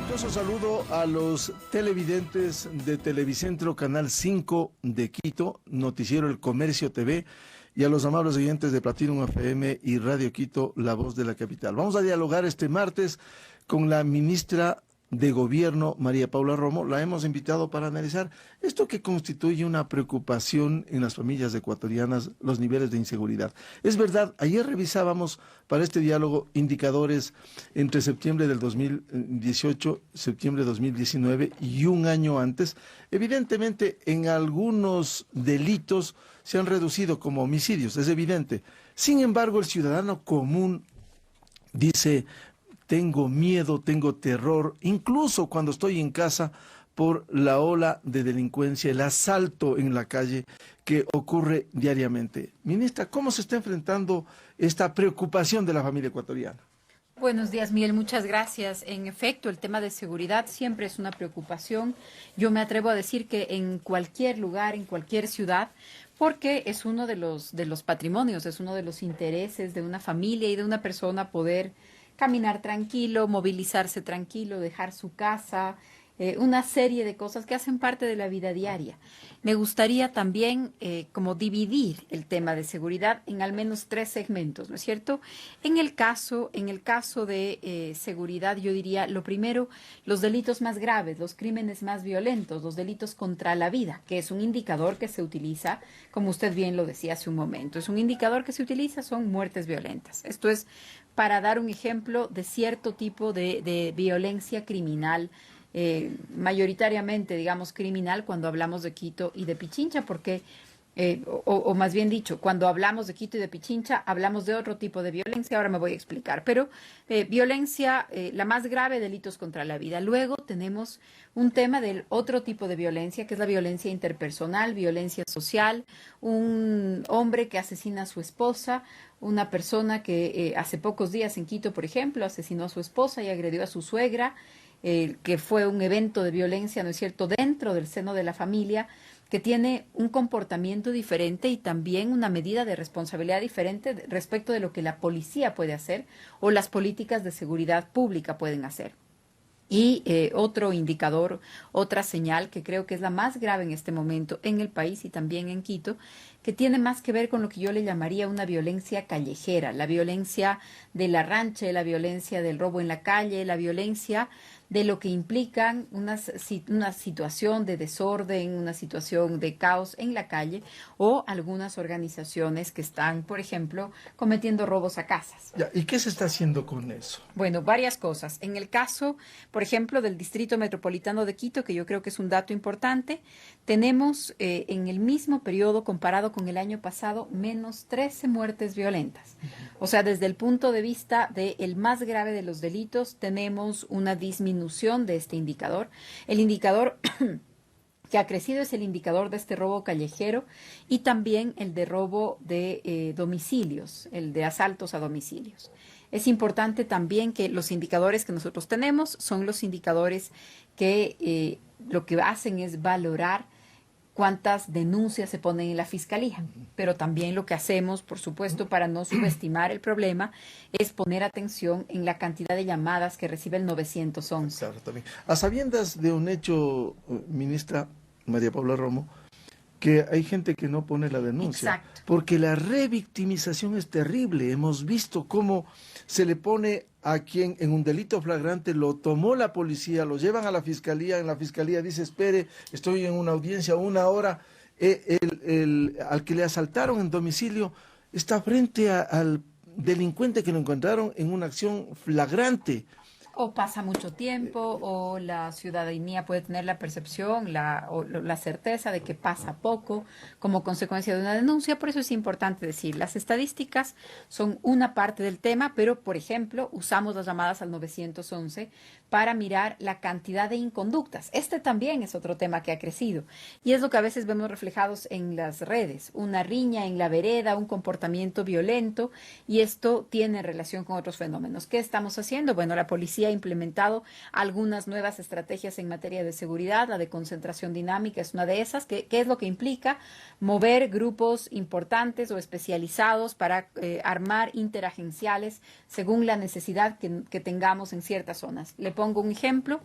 afectuoso saludo a los televidentes de Televicentro Canal 5 de Quito, Noticiero El Comercio TV, y a los amables oyentes de Platinum FM y Radio Quito, La Voz de la Capital. Vamos a dialogar este martes con la ministra de Gobierno, María Paula Romo. La hemos invitado para analizar esto que constituye una preocupación en las familias ecuatorianas, los niveles de inseguridad. Es verdad, ayer revisábamos para este diálogo indicadores entre septiembre del 2018, septiembre de 2019 y un año antes. Evidentemente, en algunos delitos se han reducido como homicidios, es evidente. Sin embargo, el ciudadano común dice: tengo miedo, tengo terror, incluso cuando estoy en casa, por la ola de delincuencia, el asalto en la calle que ocurre diariamente. Ministra, ¿cómo se está enfrentando esta preocupación de la familia ecuatoriana? Buenos días, Miguel, muchas gracias. En efecto, el tema de seguridad siempre es una preocupación. Yo me atrevo a decir que en cualquier lugar, en cualquier ciudad, porque es uno de los patrimonios, es uno de los intereses de una familia y de una persona poder caminar tranquilo, movilizarse tranquilo, dejar su casa, una serie de cosas que hacen parte de la vida diaria. Me gustaría también como dividir el tema de seguridad en al menos 3 segmentos, ¿no es cierto? En el caso de seguridad, yo diría, lo primero, los delitos más graves, los crímenes más violentos, los delitos contra la vida, que es un indicador que se utiliza, como usted bien lo decía hace un momento, es un indicador que se utiliza, son muertes violentas. Esto es para dar un ejemplo de cierto tipo de violencia criminal, mayoritariamente, digamos, criminal cuando hablamos de Quito y de Pichincha, porque, o más bien dicho, cuando hablamos de Quito y de Pichincha, hablamos de otro tipo de violencia, ahora me voy a explicar, pero violencia, la más grave, delitos contra la vida. Luego tenemos un tema del otro tipo de violencia, que es la violencia interpersonal, violencia social, un hombre que asesina a su esposa, una persona que hace pocos días en Quito, por ejemplo, asesinó a su esposa y agredió a su suegra, que fue un evento de violencia, ¿no es cierto?, dentro del seno de la familia, que tiene un comportamiento diferente y también una medida de responsabilidad diferente respecto de lo que la policía puede hacer o las políticas de seguridad pública pueden hacer. Y otro indicador, otra señal que creo que es la más grave en este momento en el país y también en Quito, que tiene más que ver con lo que yo le llamaría una violencia callejera, la violencia del arranche, la violencia del robo en la calle, la violencia de lo que implican una situación de desorden, una situación de caos en la calle o algunas organizaciones que están, por ejemplo, cometiendo robos a casas. Ya, ¿y qué se está haciendo con eso? Bueno, varias cosas. En el caso, por ejemplo, del Distrito Metropolitano de Quito, que yo creo que es un dato importante, tenemos en el mismo periodo comparado con el año pasado menos 13 muertes violentas. O sea, desde el punto de vista del más grave de los delitos, tenemos una disminución de este indicador. El indicador que ha crecido es el indicador de este robo callejero y también el de robo de domicilios, el de asaltos a domicilios. Es importante también que los indicadores que nosotros tenemos son los indicadores que lo que hacen es valorar cuántas denuncias se ponen en la fiscalía, pero también lo que hacemos, por supuesto, para no subestimar el problema, es poner atención en la cantidad de llamadas que recibe el 911. Claro, también. A sabiendas de un hecho, ministra María Paula Romo, que hay gente que no pone la denuncia. Exacto. Porque la revictimización es terrible. Hemos visto cómo se le pone a quien en un delito flagrante lo tomó la policía, lo llevan a la fiscalía, en la fiscalía dice: espere, estoy en una audiencia 1 hora, al que le asaltaron en domicilio está frente al delincuente que lo encontraron en una acción flagrante. O pasa mucho tiempo, o la ciudadanía puede tener la percepción, la certeza de que pasa poco como consecuencia de una denuncia. Por eso es importante decir, las estadísticas son una parte del tema, pero, por ejemplo, usamos las llamadas al 911 para mirar la cantidad de inconductas. Este también es otro tema que ha crecido y es lo que a veces vemos reflejados en las redes, una riña en la vereda, un comportamiento violento, y esto tiene relación con otros fenómenos. ¿Qué estamos haciendo? Bueno, la policía ha implementado algunas nuevas estrategias en materia de seguridad. La de concentración dinámica es una de esas. ¿Qué es lo que implica? Mover grupos importantes o especializados para armar interagenciales según la necesidad que tengamos en ciertas zonas. Le pongo un ejemplo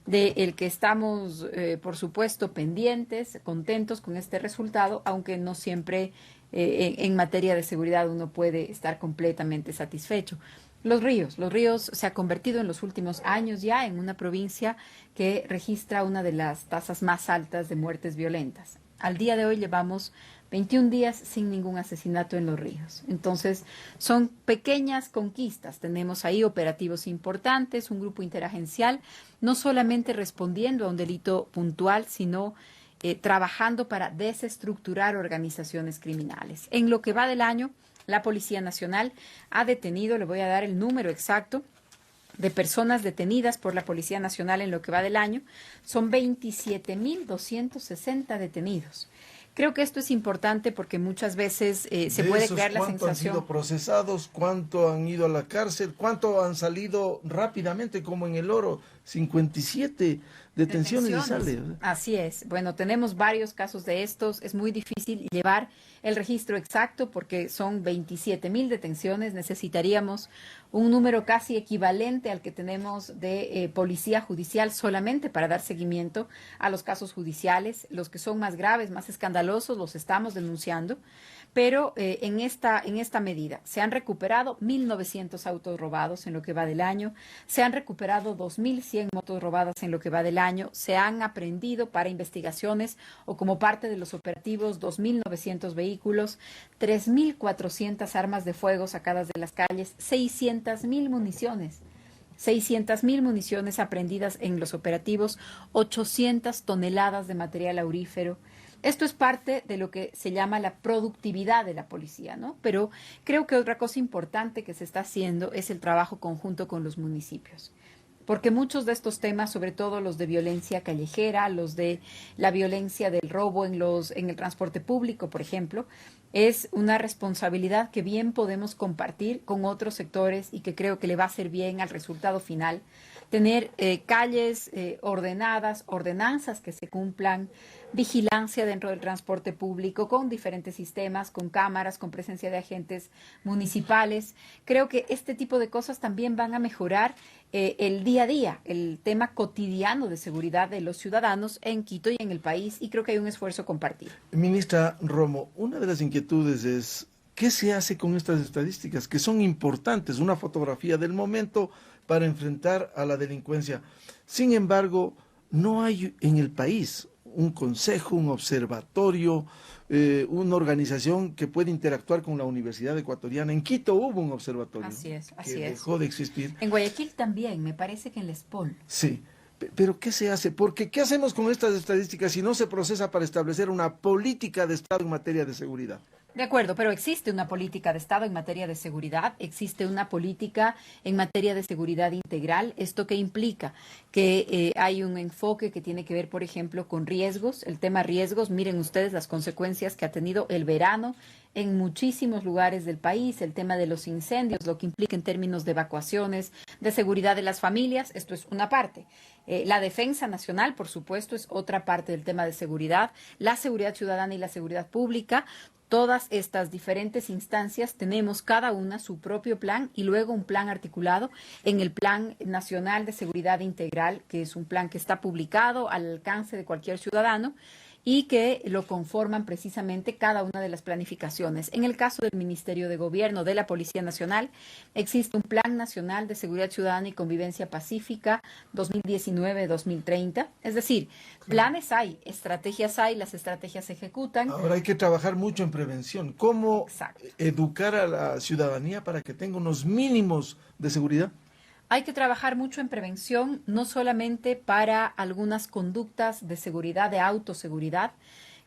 del que estamos, por supuesto, pendientes, contentos con este resultado, aunque no siempre en materia de seguridad uno puede estar completamente satisfecho. Los ríos se ha convertido en los últimos años ya en una provincia que registra una de las tasas más altas de muertes violentas. Al día de hoy llevamos 21 días sin ningún asesinato en los ríos. Entonces, son pequeñas conquistas. Tenemos ahí operativos importantes, un grupo interagencial, no solamente respondiendo a un delito puntual, sino trabajando para desestructurar organizaciones criminales. En lo que va del año, la Policía Nacional ha detenido, le voy a dar el número exacto, de personas detenidas por la Policía Nacional en lo que va del año, son 27.260 detenidos. Creo que esto es importante porque muchas veces se puede crear la sensación. ¿Cuánto han sido procesados? ¿Cuánto han ido a la cárcel? ¿Cuánto han salido rápidamente, como en El Oro? 57 detenciones y sale. Así es. Bueno, tenemos varios casos de estos. Es muy difícil llevar el registro exacto porque son 27.000 detenciones. Necesitaríamos un número casi equivalente al que tenemos de policía judicial solamente para dar seguimiento a los casos judiciales. Los que son más graves, más escandalosos, los estamos denunciando. Pero en esta medida se han recuperado 1.900 autos robados en lo que va del año, se han recuperado 2.100 motos robadas en lo que va del año, se han aprehendido para investigaciones o como parte de los operativos 2.900 vehículos, 3.400 armas de fuego sacadas de las calles, 600.000 municiones. 600.000 municiones aprehendidas en los operativos, 800 toneladas de material aurífero. Esto es parte de lo que se llama la productividad de la policía, ¿no? Pero creo que otra cosa importante que se está haciendo es el trabajo conjunto con los municipios. Porque muchos de estos temas, sobre todo los de violencia callejera, los de la violencia del robo en el transporte público, por ejemplo, es una responsabilidad que bien podemos compartir con otros sectores y que creo que le va a hacer bien al resultado final. Tener calles ordenadas, ordenanzas que se cumplan, vigilancia dentro del transporte público con diferentes sistemas, con cámaras, con presencia de agentes municipales. Creo que este tipo de cosas también van a mejorar el día a día, el tema cotidiano de seguridad de los ciudadanos en Quito y en el país, y creo que hay un esfuerzo compartido. Ministra Romo, una de las inquietudes es, ¿qué se hace con estas estadísticas que son importantes? Una fotografía del momento para enfrentar a la delincuencia. Sin embargo, no hay en el país un consejo, un observatorio, una organización que puede interactuar con la Universidad Ecuatoriana. En Quito hubo un observatorio que dejó de existir. En Guayaquil también, me parece que en la ESPOL. Sí, pero ¿qué se hace? Porque ¿qué hacemos con estas estadísticas si no se procesa para establecer una política de Estado en materia de seguridad? De acuerdo, pero existe una política de Estado en materia de seguridad, existe una política en materia de seguridad integral. ¿Esto qué implica? Que hay un enfoque que tiene que ver, por ejemplo, con riesgos. El tema riesgos, miren ustedes las consecuencias que ha tenido el verano en muchísimos lugares del país, el tema de los incendios, lo que implica en términos de evacuaciones, de seguridad de las familias, esto es una parte. La defensa nacional, por supuesto, es otra parte del tema de seguridad, la seguridad ciudadana y la seguridad pública. Todas estas diferentes instancias tenemos cada una su propio plan y luego un plan articulado en el Plan Nacional de Seguridad Integral, que es un plan que está publicado al alcance de cualquier ciudadano y que lo conforman precisamente cada una de las planificaciones. En el caso del Ministerio de Gobierno, de la Policía Nacional, existe un Plan Nacional de Seguridad Ciudadana y Convivencia Pacífica 2019-2030. Es decir, planes hay, estrategias hay, las estrategias se ejecutan. Ahora hay que trabajar mucho en prevención. ¿Cómo Exacto. educar a la ciudadanía para que tenga unos mínimos de seguridad? Hay que trabajar mucho en prevención, no solamente para algunas conductas de seguridad, de autoseguridad.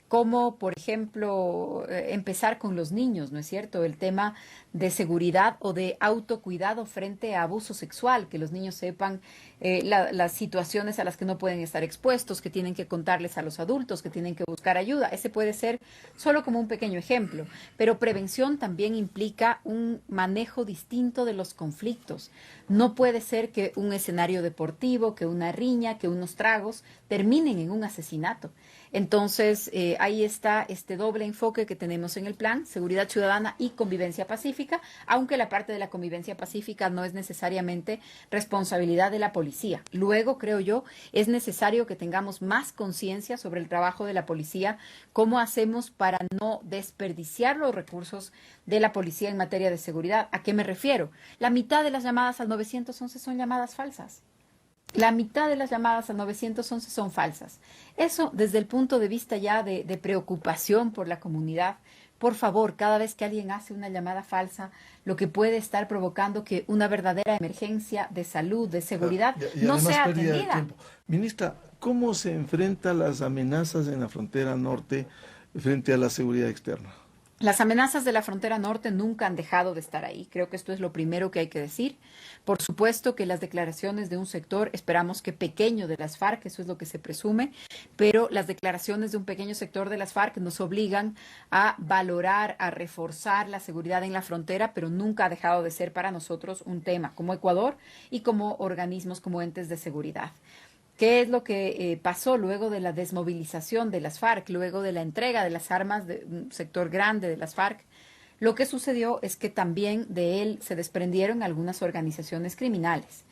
como por ejemplo empezar con los niños, ¿no es cierto? El tema de seguridad o de autocuidado frente a abuso sexual, que los niños sepan las situaciones a las que no pueden estar expuestos, que tienen que contarles a los adultos, que tienen que buscar ayuda. Ese puede ser solo como un pequeño ejemplo, pero prevención también implica un manejo distinto de los conflictos. No puede ser que un escenario deportivo, que una riña, que unos tragos terminen en un asesinato. Entonces, ahí está este doble enfoque que tenemos en el plan, seguridad ciudadana y convivencia pacífica, aunque la parte de la convivencia pacífica no es necesariamente responsabilidad de la policía. Luego, creo yo, es necesario que tengamos más conciencia sobre el trabajo de la policía, cómo hacemos para no desperdiciar los recursos de la policía en materia de seguridad. ¿A qué me refiero? La mitad de las llamadas al 911 son llamadas falsas. La mitad de las llamadas al 911 son falsas. Eso desde el punto de vista ya de preocupación por la comunidad. Por favor, cada vez que alguien hace una llamada falsa, lo que puede estar provocando que una verdadera emergencia de salud, de seguridad, no sea atendida. Ministra, ¿cómo se enfrenta las amenazas en la frontera norte frente a la seguridad externa? Las amenazas de la frontera norte nunca han dejado de estar ahí. Creo que esto es lo primero que hay que decir. Por supuesto que las declaraciones de un sector, esperamos que pequeño de las FARC, eso es lo que se presume, pero las declaraciones de un pequeño sector de las FARC nos obligan a valorar, a reforzar la seguridad en la frontera, pero nunca ha dejado de ser para nosotros un tema como Ecuador y como organismos, como entes de seguridad. ¿Qué es lo que pasó luego de la desmovilización de las FARC, luego de la entrega de las armas de un sector grande de las FARC? Lo que sucedió es que también de él se desprendieron algunas organizaciones criminales.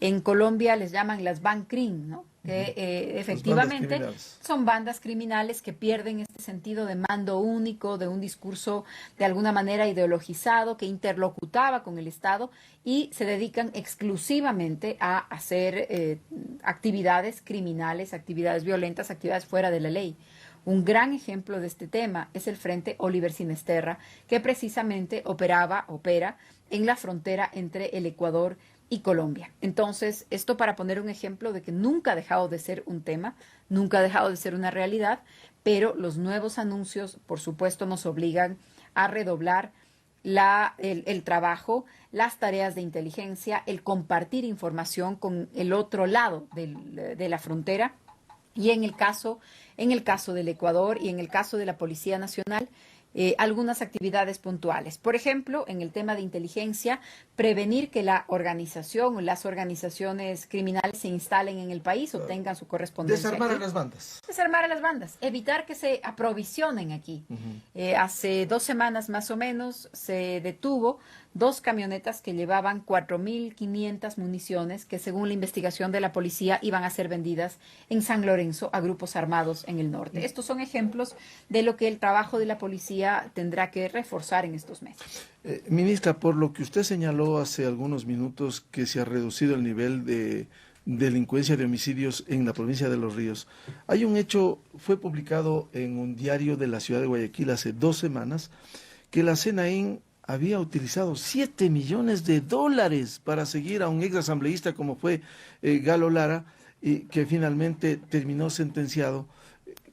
En Colombia les llaman las Bancrim, ¿no? Que efectivamente son bandas criminales que pierden este sentido de mando único, de un discurso de alguna manera ideologizado que interlocutaba con el Estado y se dedican exclusivamente a hacer actividades criminales, actividades violentas, actividades fuera de la ley. Un gran ejemplo de este tema es el Frente Oliver Sinesterra, que precisamente opera en la frontera entre el Ecuador y Colombia. Entonces, esto para poner un ejemplo de que nunca ha dejado de ser un tema, nunca ha dejado de ser una realidad, pero los nuevos anuncios, por supuesto, nos obligan a redoblar el trabajo, las tareas de inteligencia, el compartir información con el otro lado de la frontera. Y en el caso del Ecuador y en el caso de la Policía Nacional, algunas actividades puntuales. Por ejemplo, en el tema de inteligencia, prevenir que la organización o las organizaciones criminales se instalen en el país o tengan su correspondencia. Desarmar a las bandas. Desarmar a las bandas, evitar que se aprovisionen aquí. Hace 2 semanas más o menos se detuvo 2 camionetas que llevaban 4.500 municiones que según la investigación de la policía iban a ser vendidas en San Lorenzo a grupos armados en el norte. Estos son ejemplos de lo que el trabajo de la policía tendrá que reforzar en estos meses. Ministra, por lo que usted señaló hace algunos minutos que se ha reducido el nivel de delincuencia de homicidios en la provincia de Los Ríos, hay un hecho, fue publicado en un diario de la ciudad de Guayaquil hace 2 semanas, que la CNAIN había utilizado $7 millones para seguir a un ex asambleísta como fue Galo Lara, y que finalmente terminó sentenciado.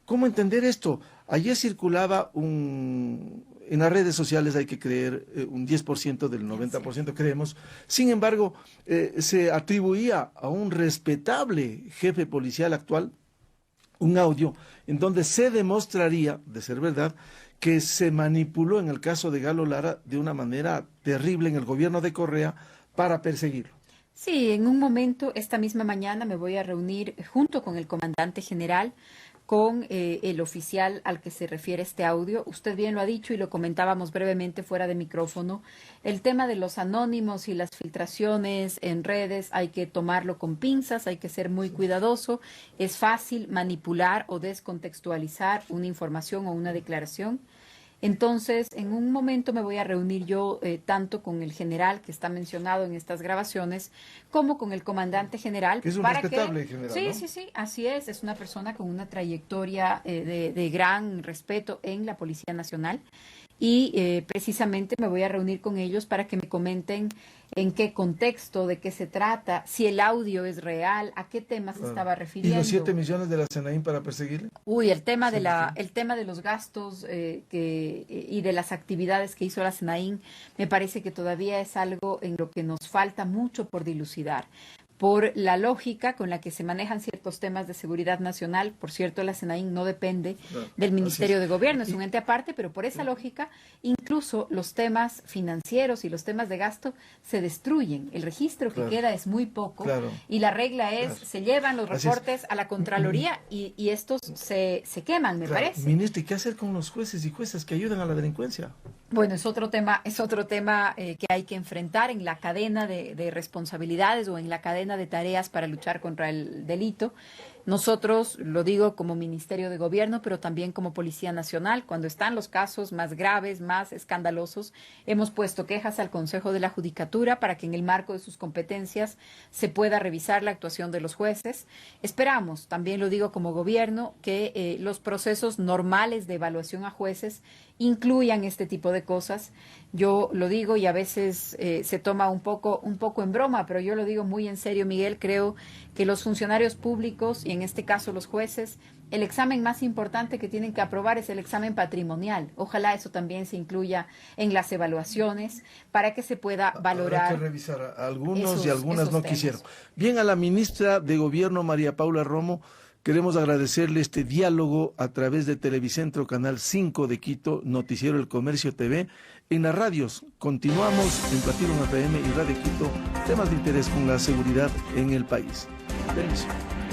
¿Cómo entender esto? Ayer circulaba en las redes sociales, hay que creer, un 10% del 90% creemos. Sin embargo, se atribuía a un respetable jefe policial actual un audio en donde se demostraría, de ser verdad, que se manipuló en el caso de Galo Lara de una manera terrible en el gobierno de Correa para perseguirlo. Sí, en un momento, esta misma mañana me voy a reunir junto con el comandante general, con el oficial al que se refiere este audio. Usted bien lo ha dicho y lo comentábamos brevemente fuera de micrófono. El tema de los anónimos y las filtraciones en redes hay que tomarlo con pinzas, hay que ser muy cuidadoso. Es fácil manipular o descontextualizar una información o una declaración. Entonces, en un momento me voy a reunir yo tanto con el general que está mencionado en estas grabaciones, como con el comandante general. Que es un respetable general, Sí, ¿no? sí, así es una persona con una trayectoria de gran respeto en la Policía Nacional. y precisamente me voy a reunir con ellos para que me comenten en qué contexto, de qué se trata, si el audio es real, a qué tema se estaba ¿Y refiriendo. los 7 millones de la SENAIN para perseguirle? Uy, el tema Sí, de sí. el tema de los gastos y de las actividades que hizo la SENAIN me parece que todavía es algo en lo que nos falta mucho por dilucidar. Por la lógica con la que se manejan ciertos temas de seguridad nacional, por cierto, la SENAIN no depende Claro, del así Ministerio es. de Gobierno, es un ente aparte, pero por esa lógica, incluso los temas financieros y los temas de gasto se destruyen. El registro que Claro. queda es muy poco Claro. y la regla es, Claro. se llevan los Así es. reportes a la Contraloría y estos se queman, me Claro. parece. Ministro, ¿y qué hacer con los jueces y juezas que ayudan a la delincuencia? Bueno, es otro tema que hay que enfrentar en la cadena de responsabilidades o en la cadena de tareas para luchar contra el delito. Nosotros, lo digo como Ministerio de Gobierno, pero también como Policía Nacional, cuando están los casos más graves, más escandalosos, hemos puesto quejas al Consejo de la Judicatura para que en el marco de sus competencias se pueda revisar la actuación de los jueces. Esperamos, también lo digo como Gobierno, que los procesos normales de evaluación a jueces incluyan este tipo de cosas. Yo lo digo y a veces se toma un poco en broma, pero yo lo digo muy en serio, Miguel. Creo que los funcionarios públicos, y en este caso los jueces, el examen más importante que tienen que aprobar es el examen patrimonial. Ojalá eso también se incluya en las evaluaciones para que se pueda valorar. Habrá que revisar. Algunos y esos algunas no temas. quisieron. Bien, a la ministra de Gobierno, María Paula Romo, queremos agradecerle este diálogo a través de Televicentro Canal 5 de Quito, Noticiero El Comercio TV. En las radios continuamos en Platinum FM y Radio Quito, temas de interés con la seguridad en el país. Bendiciones.